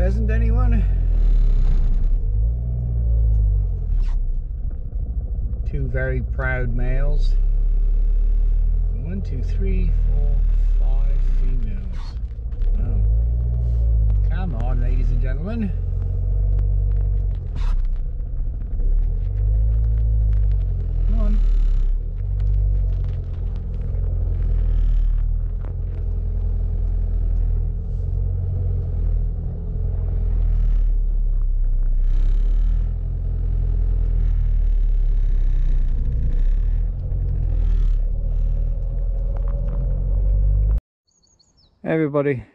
pheasant, anyone? Two very proud males. 1, 2, 3, 4, 5 females. Oh. Come on, ladies and gentlemen. Come on. Everybody,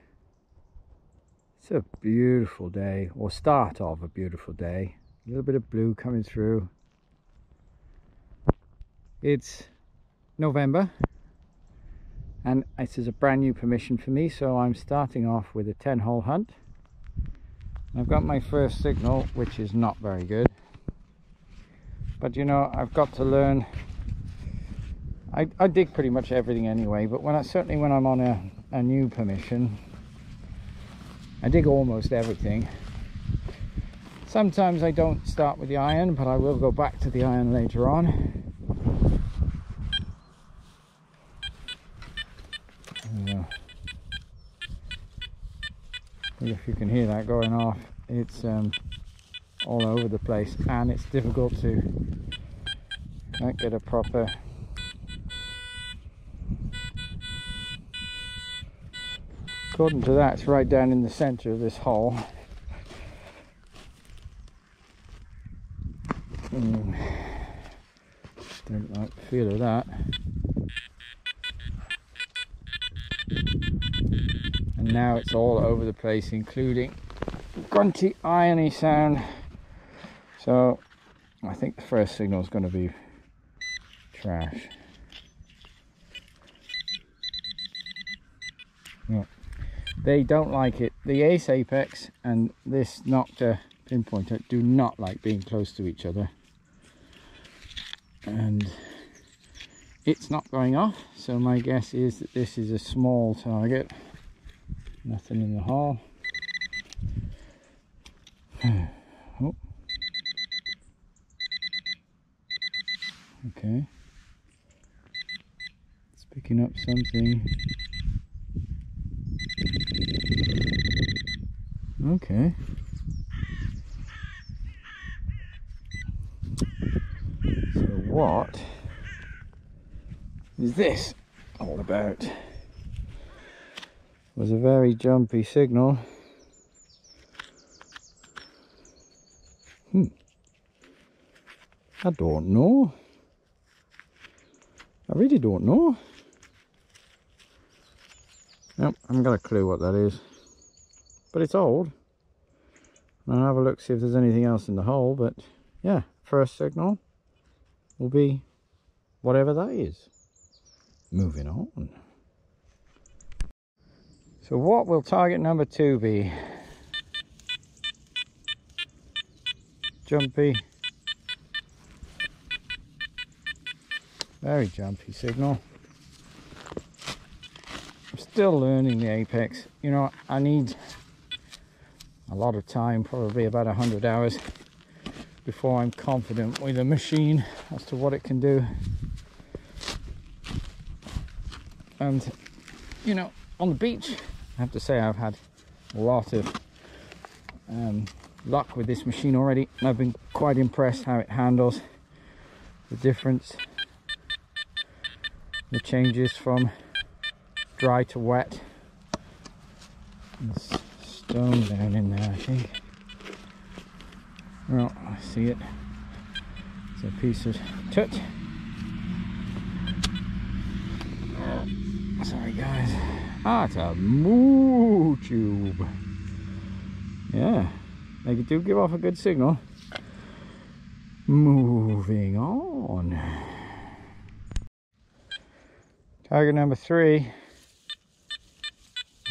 it's a beautiful day, or start of a beautiful day. A little bit of blue coming through. It's November and this is a brand new permission for me, so I'm starting off with a 10-hole hunt. I've got my first signal, which is not very good, but you know, I've got to learn. I dig pretty much everything anyway, but certainly when I'm on a new permission, I dig almost everything. Sometimes I don't start with the iron, but I will go back to the iron later on. If you can hear that going off, it's all over the place, and it's difficult to get a proper according to that. It's right down in the center of this hole. Don't like the feel of that. And now it's all over the place, including grunty irony sound. So I think the first signal is going to be trash. Yeah. They don't like it. The Ace Apex and this Nocta pinpointer do not like being close to each other, and it's not going off, so my guess is that this is a small target. Nothing in the hole. Oh. Okay, it's picking up something. Okay. So what is this all about? It was a very jumpy signal. I don't know. I really don't know. Nope, I haven't got a clue what that is. But it's old. I'll have a look, see if there's anything else in the hole. But yeah, first signal will be whatever that is. Moving on. So what will target number 2 be? Jumpy. Very jumpy signal. I'm still learning the Apex. You know, I need a lot of time, probably about 100 hours, before I'm confident with the machine as to what it can do. And you know, on the beach, I have to say I've had a lot of luck with this machine already, and I've been quite impressed how it handles the difference, the changes from dry to wet. There's stone down in there, I think. Well, I see it. It's a piece of tut. Sorry guys. Ah, it's a moo tube. Yeah, they do give off a good signal. Moving on. Target number 3.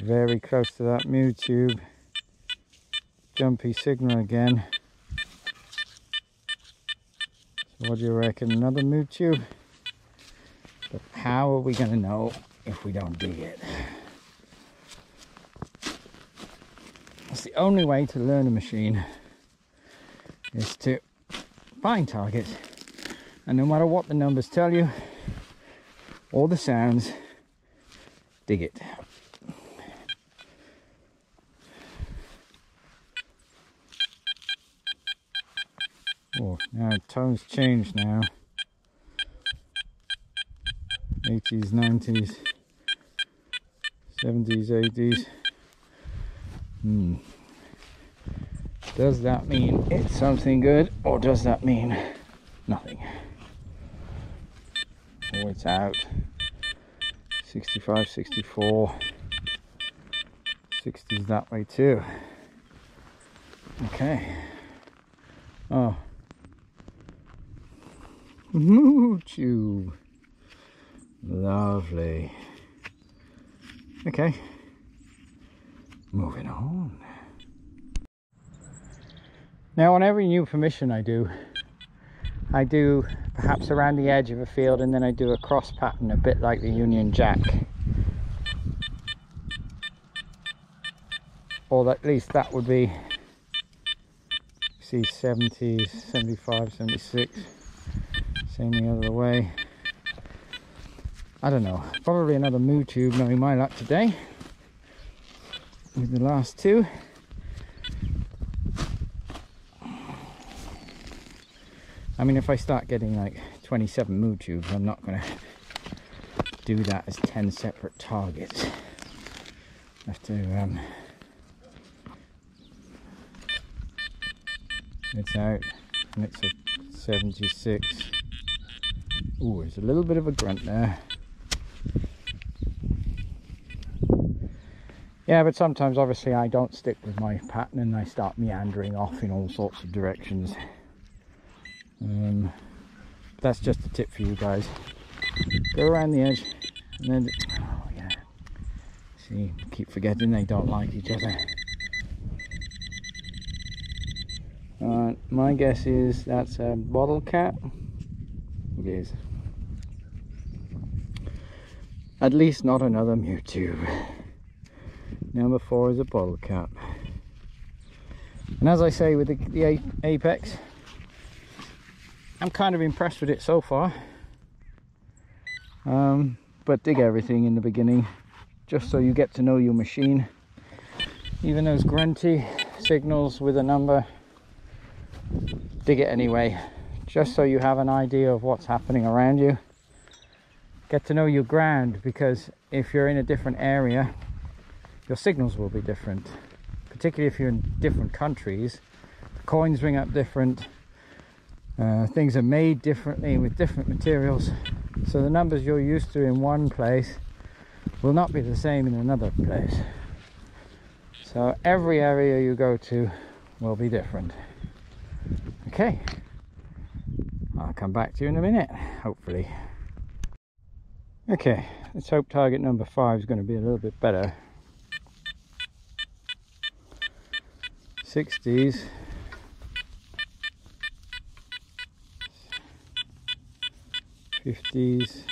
Very close to that mu tube. Jumpy signal again. So what do you reckon? Another mu tube? But how are we going to know if we don't dig it? It's the only way to learn a machine, is to find targets, and no matter what the numbers tell you or the sounds, dig it. Oh, now tone's changed now. 80s, 90s, 70s, 80s. Does that mean it's something good, or does that mean nothing? Oh, it's out. 65, 64. 60s that way too. Okay. Oh. Moo tube. Lovely. Okay. Moving on. Now on every new permission I do perhaps around the edge of a field, and then I do a cross pattern a bit like the Union Jack. Or at least that would be, see, 70s, 75, 76. Same the other way. I don't know, probably another moo tube knowing my luck today with the last two. I mean, if I start getting like 27 moo tubes, I'm not going to do that as 10 separate targets. I have to it's out, and it's a 76. Ooh, there's a little bit of a grunt there. Yeah, but sometimes obviously I don't stick with my pattern and I start meandering off in all sorts of directions. That's just a tip for you guys. Go around the edge and then, oh yeah, see, keep forgetting they don't like each other. My guess is that's a bottle cap. It is. At least not another moo tube. Number 4 is a bottle cap. And as I say with the Apex, I'm kind of impressed with it so far. But dig everything in the beginning, just so you get to know your machine. Even those grunty signals with a number, dig it anyway, just so you have an idea of what's happening around you. Get to know your ground, because if you're in a different area, your signals will be different. Particularly if you're in different countries, the coins ring up different. Things are made differently with different materials, so the numbers you're used to in one place will not be the same in another place. So every area you go to will be different. Okay, I'll come back to you in a minute, hopefully. Okay, let's hope target number 5 is going to be a little bit better. 60s. 50s.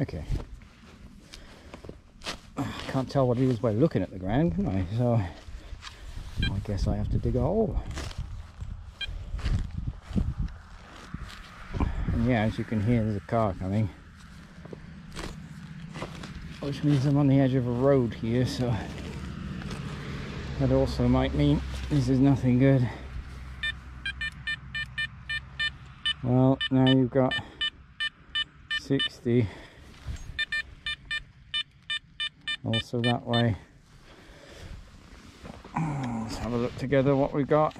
Okay. I can't tell what it is by looking at the ground, can I? So I guess I have to dig a hole. And yeah, as you can hear, there's a car coming, which means I'm on the edge of a road here, so that also might mean this is nothing good. Well, now you've got 60 also that way. Let's have a look together what we got.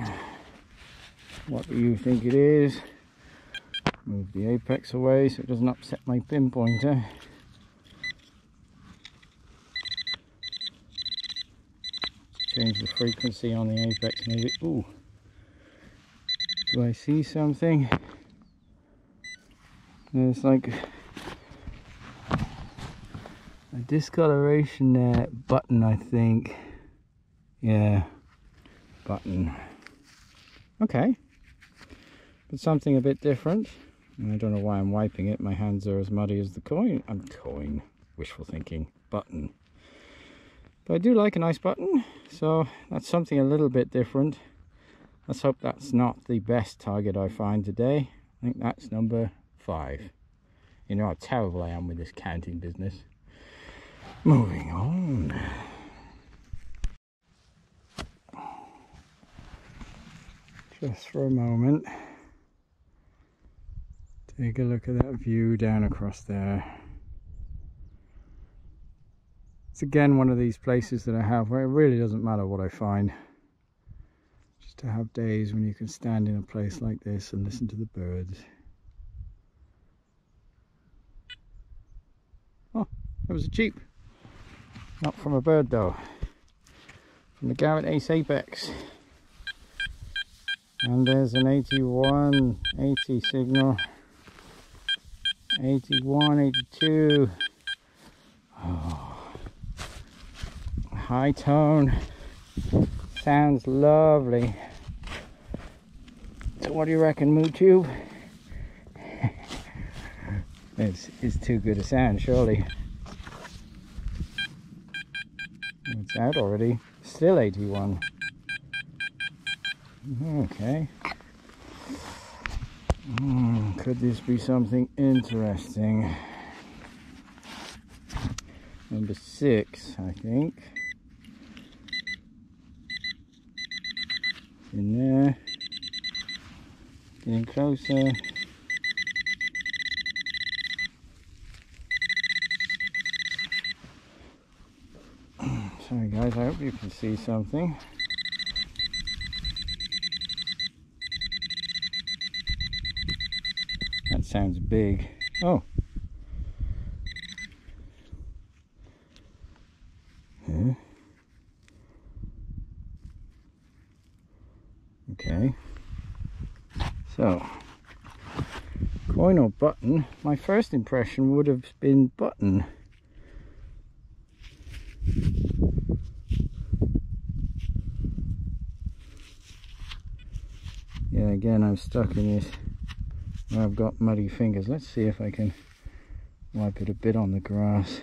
What do you think it is? Move the apex away so it doesn't upset my pinpointer. Change the frequency on the apex maybe. Ooh, do I see something? There's like a discoloration there. Button, I think. Yeah, button. Okay, but something a bit different. And I don't know why I'm wiping it. My hands are as muddy as the coin. Wishful thinking. Button. But I do like a nice button, so that's something a little bit different. Let's hope that's not the best target I find today. I think that's number 5. You know how terrible I am with this counting business. Moving on. Just for a moment, take a look at that view down across there. It's again one of these places that I have where it really doesn't matter what I find. Just to have days when you can stand in a place like this and listen to the birds. Oh, it was a cheap. Not from a bird though. From the Garrett Ace Apex. And there's an 81, 80 signal. 81, 82. Oh. High tone. Sounds lovely. So what do you reckon, MooTube? It's too good a sound, surely. It's out already. Still 81. Okay. Could this be something interesting? Number 6, I think. In there. Getting closer. Sorry guys, I hope you can see something. That sounds big. Oh. Yeah. Okay. So, coin or button? My first impression would have been button. Yeah, again I'm stuck in this where I've got muddy fingers. Let's see if I can wipe it a bit on the grass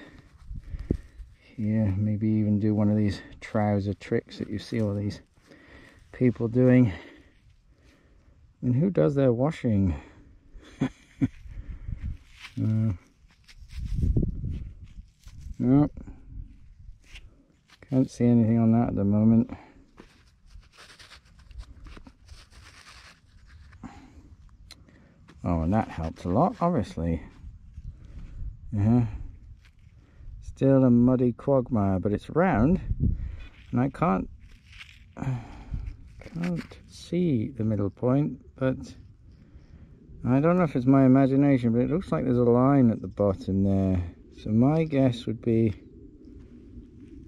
here. Maybe even do one of these trouser tricks that you see all these people doing. And who does their washing? Nope. Can't see anything on that at the moment. Oh, and that helps a lot, obviously. Still a muddy quagmire, but it's round, and I can't see the middle point, but I don't know if it's my imagination, but it looks like there's a line at the bottom there. So my guess would be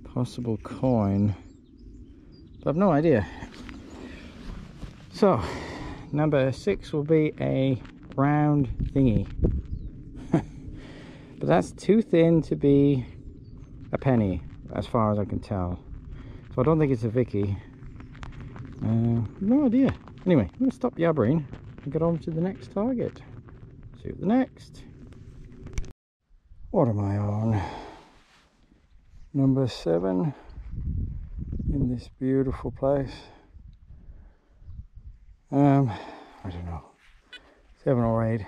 possible coin, but I've no idea. So number 6 will be a round thingy. But that's too thin to be a penny as far as I can tell, so I don't think it's a Vicky. No idea. Anyway, I'm going to stop yabbering and get on to the next target. See you at the next. What am I on? Number 7 in this beautiful place. I don't know, 7 or 8.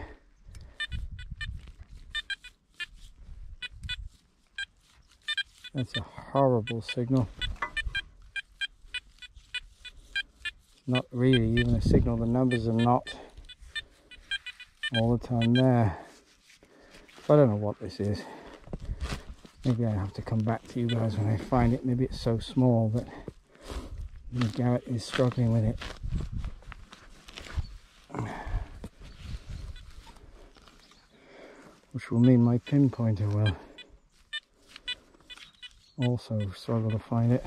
That's a horrible signal. It's not really even a signal. The numbers are not all the time there. I don't know what this is. Maybe I have to come back to you guys when I find it. Maybe it's so small that Garrett is struggling with it. Which will mean my pinpointer will also struggle to find it.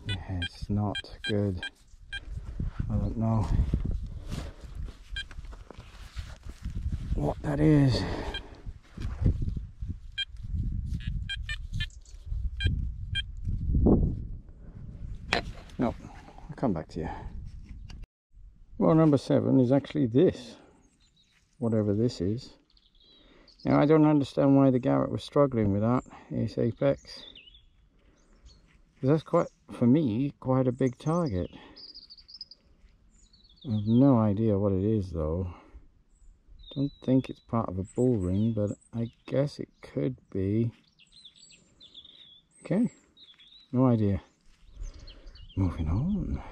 Yeah, it's not good. I don't know what that is. No, I'll come back to you. Well, number 7 is actually this, whatever this is. Now I don't understand why the Garrett was struggling with that, its apex. Because that's quite, for me, quite a big target. I have no idea what it is though. Don't think it's part of a bull ring, but I guess it could be. Okay, no idea. Moving on.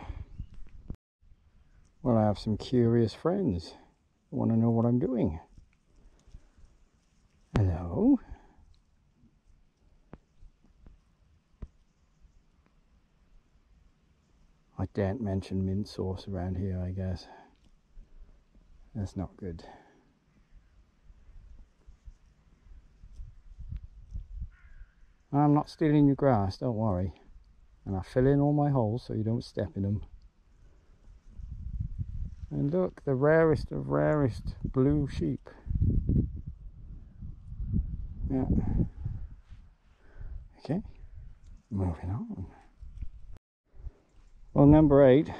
Well, I have some curious friends who want to know what I'm doing. Hello? I daren't mention mint sauce around here, I guess. That's not good. I'm not stealing your grass, don't worry. And I fill in all my holes so you don't step in them. And look, the rarest of rarest blue sheep. Yeah. Okay, moving on. Well, number 8.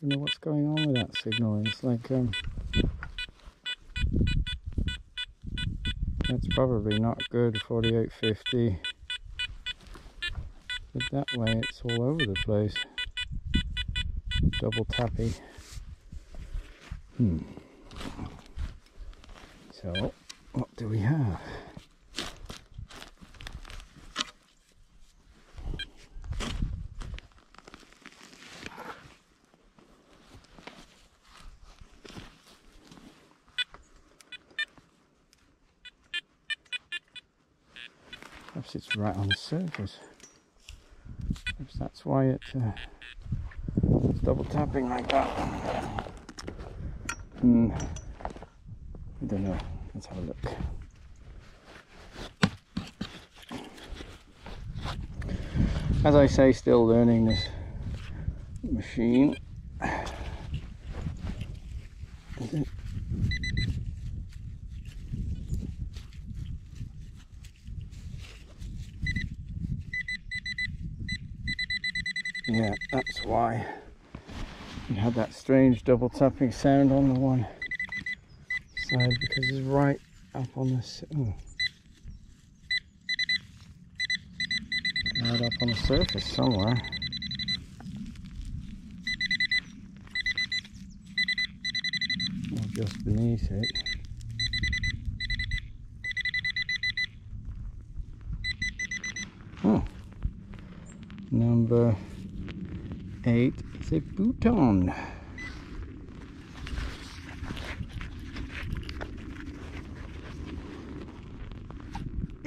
Don't know what's going on with that signal. It's like that's probably not good. 4850. But that way it's all over the place. Double tappy. So what do we have? Perhaps it's right on the surface. Perhaps that's why it's double tapping like that. I don't know. Let's have a look. As I say, still learning this machine. Yeah, that's why it had that strange double tapping sound on the one side, because it's right up on this. Right up on the surface somewhere. Or just beneath it. Number 8 is a bouton.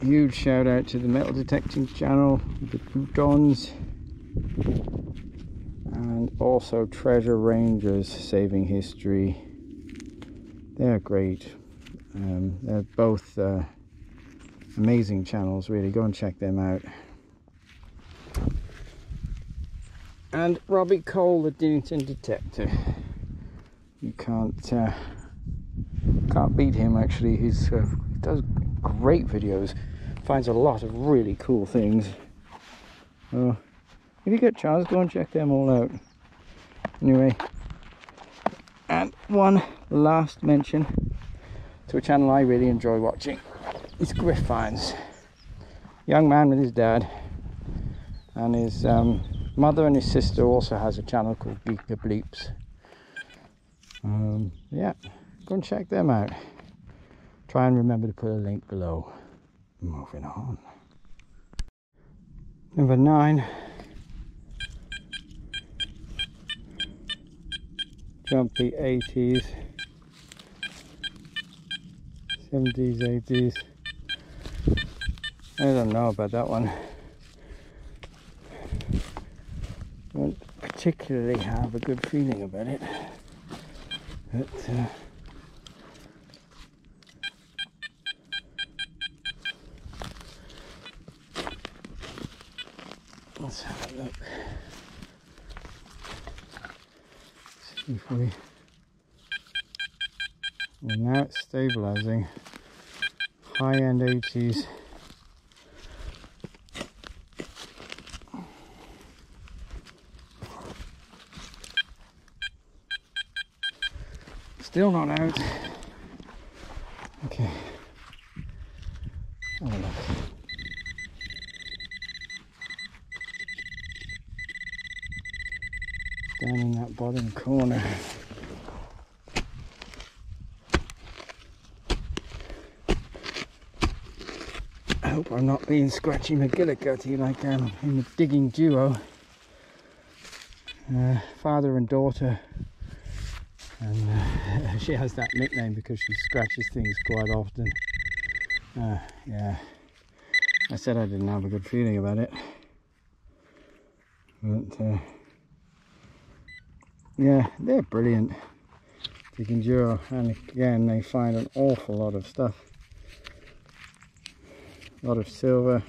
Huge shout out to the metal detecting channel, the boutons, and also Treasure Rangers Saving History. They're great. They're both amazing channels, really. Go and check them out. And Robbie Cole, the Dinnington Detector. You can't beat him, actually. He does great videos, finds a lot of really cool things. If you get a chance, go and check them all out. Anyway, and one last mention to a channel I really enjoy watching. It's Griff Finds. Young man with his dad, and his mother and his sister also has a channel called Geek the Bleeps. Yeah, go and check them out. Try and remember to put a link below. Moving on. Number 9. Jumpy 80s, 70s, 80s. I don't know about that one. Don't particularly have a good feeling about it. But let's have a look. See if we. Well, now it's stabilizing. High-end 80s. Still not out. Okay. Have a look. Down in that bottom corner. I hope I'm not being Scratchy McGillicuddy like in the digging duo. Father and daughter. And she has that nickname because she scratches things quite often. Yeah, I said I didn't have a good feeling about it. But yeah, they're brilliant. Digging duo, and again they find an awful lot of stuff. A lot of silver,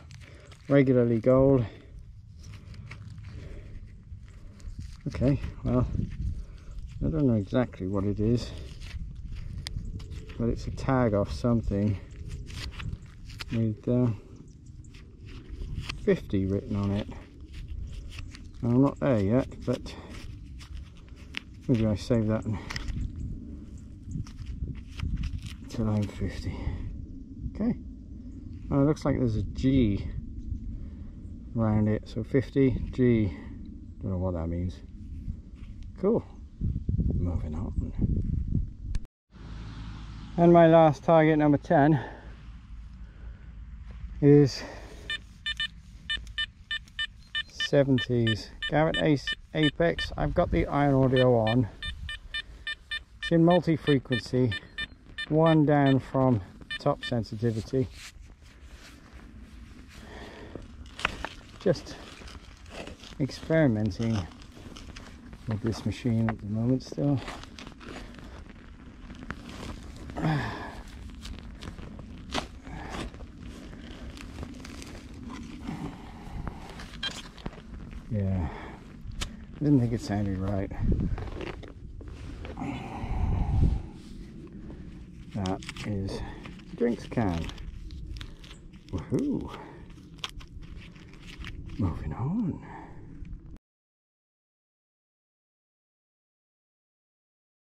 regularly gold. Okay, well, I don't know exactly what it is, but it's a tag off something with 50 written on it. I'm not there yet, but maybe I save that until I'm 50. Okay. Oh, it looks like there's a G around it, so 50 G. Don't know what that means. Cool. Moving on. And my last target, number 10, is 70s Garrett Apex. I've got the iron audio on. It's in multi-frequency, one down from top sensitivity. Just experimenting with this machine at the moment still. Yeah, I didn't think it sounded right. That is a drinks can. Woohoo! Moving on.